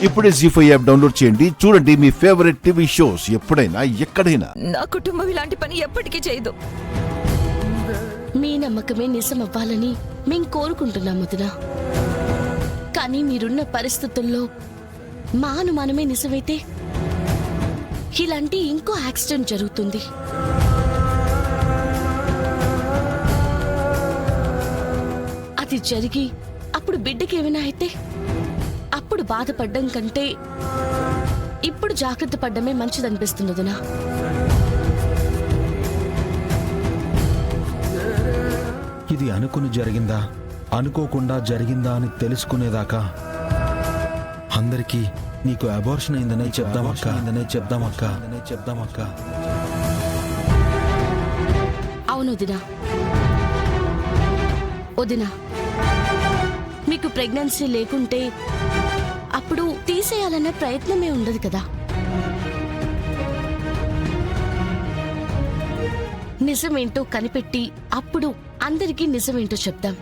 ఇప్పుడే జీ5 app download చేయండి. చూడండి మీ ఫేవరెట్ టీవీ షోస్ ఎప్పుడైనా ఎక్కడైనా. నా కుటుంబం ఇలాంటి పని ఎప్పటికీ చేయదు. మీ నమ్మకమే నిజమవ్వాలని మేం కోరుకుంటున్నాం వదినా. కానీ మీరున్న పరిస్థితుల్లో మా అనుమానమే నిజమైతే ఇలాంటి ఇంకో యాక్సిడెంట్ జరుగుతుంది. అది జరిగి అప్పుడు బిడ్డకి ఏమైనా అయితే అప్పుడు బాధపడ్డం కంటే ఇప్పుడు జాగ్రత్త పడ్డమే మంచిదనిపిస్తుంది వదినా. ఇది అనుకుని జరిగిందా అనుకోకుండా జరిగిందా అని తెలుసుకునేదాకా అందరికీ నీకు అబార్షన్ అయిందనే చెప్దామక్క. అవును వదినా. వదినా, మీకు ప్రెగ్నెన్సీ లేకుంటే అప్పుడు తీసేయాలనే ప్రయత్నమే ఉండదు కదా. నిజమేంటో కనిపెట్టి అప్పుడు అందరికీ నిజమేంటో చెప్దాం.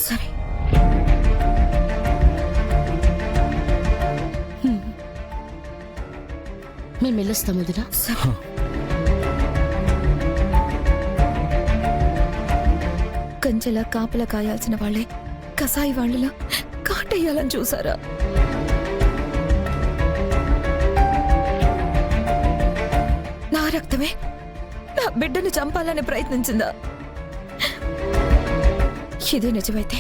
సరే, మేము వెళ్ళొస్తాం వదినా. సరే. కంచెలా కాపలా కాయాల్సిన వాళ్ళే కసాయి వాళ్ళలా కాటేయాలని చూసారా? నా రక్తమే నా బిడ్డను చంపాలని ప్రయత్నించిందా? ఇదే నిజమైతే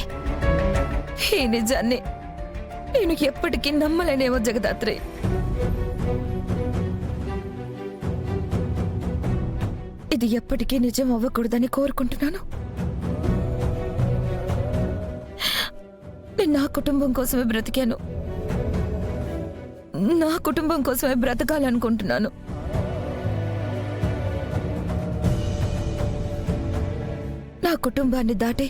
ఈ నిజాన్ని నేను ఎప్పటికీ నమ్మలేనేమో జగదాత్రి. ఇది ఎప్పటికీ నిజం అవ్వకూడదని కోరుకుంటున్నాను. నేను నా కుటుంబం కోసమే బ్రతికాను, నా కుటుంబం కోసమే బ్రతకాలనుకుంటున్నాను. నా కుటుంబాన్ని దాటి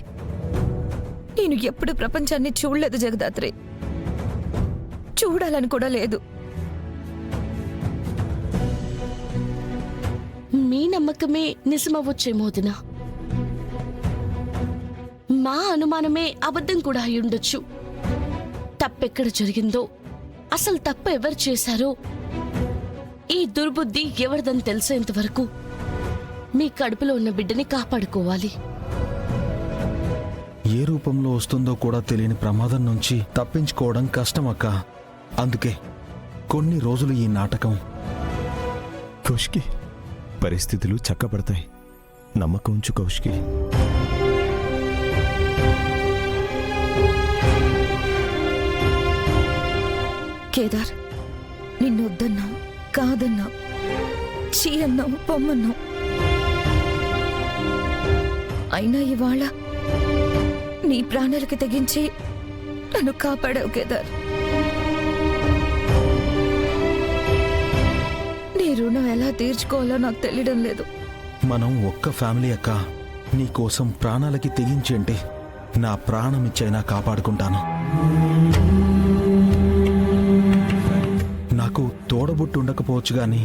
నేను ఎప్పుడు ప్రపంచాన్ని చూడలేదు జగదాత్రి, చూడాలని కూడా లేదు. మీ నమ్మకమే నిజమవ్వచ్చేమో వదినా. మా అనుమానమే అబద్ధం కూడా అయి ఉండొచ్చు. తప్పెక్కడ జరిగిందో, అసలు తప్పు ఎవరు చేశారో, ఈ దుర్బుద్ధి ఎవరిదని తెలిసేంత వరకు మీ కడుపులో ఉన్న బిడ్డని కాపాడుకోవాలి. ఏ రూపంలో వస్తుందో కూడా తెలియని ప్రమాదం నుంచి తప్పించుకోవడం కష్టమక్క. అందుకే కొన్ని రోజులు ఈ నాటకం. కౌశికి, పరిస్థితులు చక్కబడతాయి. నమ్మకం ఉంచు కౌశికి. కేదార్, నిన్ను వద్దన్నాం, కాదన్నాం, చీ అన్నాం, పొమ్మన్నాం. అయినా ఇవాళ నీ ప్రాణాలకి తెగించి నన్ను కాపాడావు కేదార్. నీ రుణం ఎలా తీర్చుకోవాలో నాకు తెలియడం లేదు. మనం ఒక్క ఫ్యామిలీ అక్క. నీకోసం ప్రాణాలకి తెగించేంటి నా ప్రాణమిచ్చైనా కాపాడుకుంటాను. నాకు తోడబుట్టు ఉండకపోవచ్చు గాని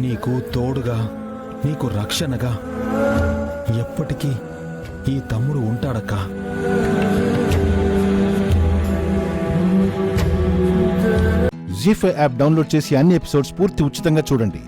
నీకు తోడుగా, నీకు రక్షణగా ఎప్పటికీ ఈ తమ్ముడు ఉంటాడక్క. జీ5 యాప్ డౌన్లోడ్ చేసి అన్ని ఎపిసోడ్స్ పూర్తి ఉచితంగా చూడండి.